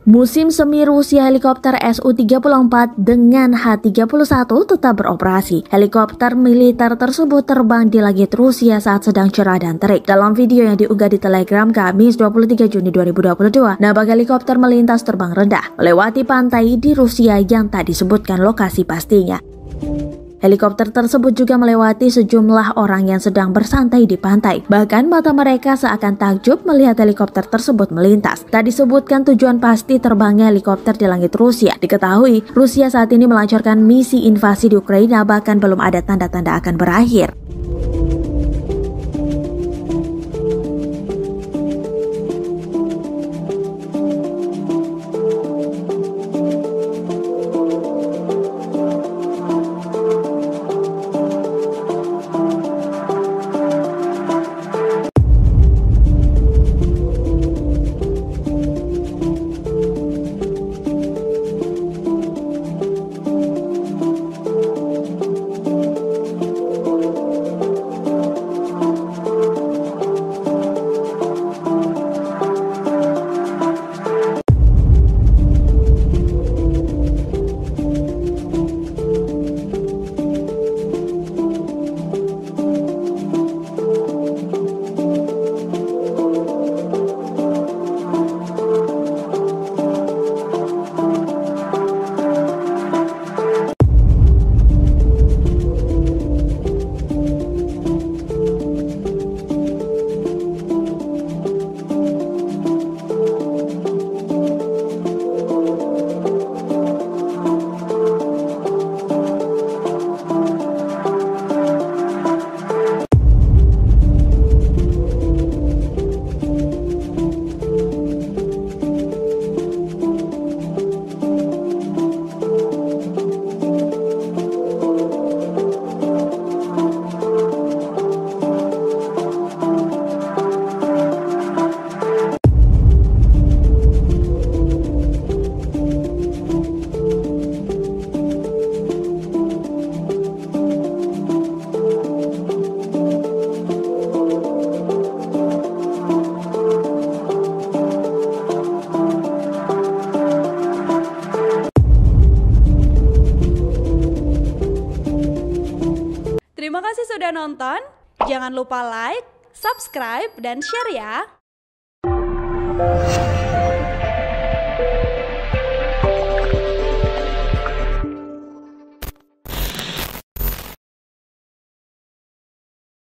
Musim semi Rusia, helikopter Su-34 dengan H-31 tetap beroperasi. Helikopter militer tersebut terbang di langit Rusia saat sedang cerah dan terik. Dalam video yang diunggah di Telegram Kamis 23 Juni 2022, napak helikopter melintas terbang rendah melewati pantai di Rusia yang tak disebutkan lokasi pastinya. Helikopter tersebut juga melewati sejumlah orang yang sedang bersantai di pantai. Bahkan mata mereka seakan takjub melihat helikopter tersebut melintas. Tak disebutkan tujuan pasti terbangnya helikopter di langit Rusia. Diketahui, Rusia saat ini melancarkan misi invasi di Ukraina, bahkan belum ada tanda-tanda akan berakhir. Terima kasih sudah nonton. Jangan lupa like, subscribe, dan share ya.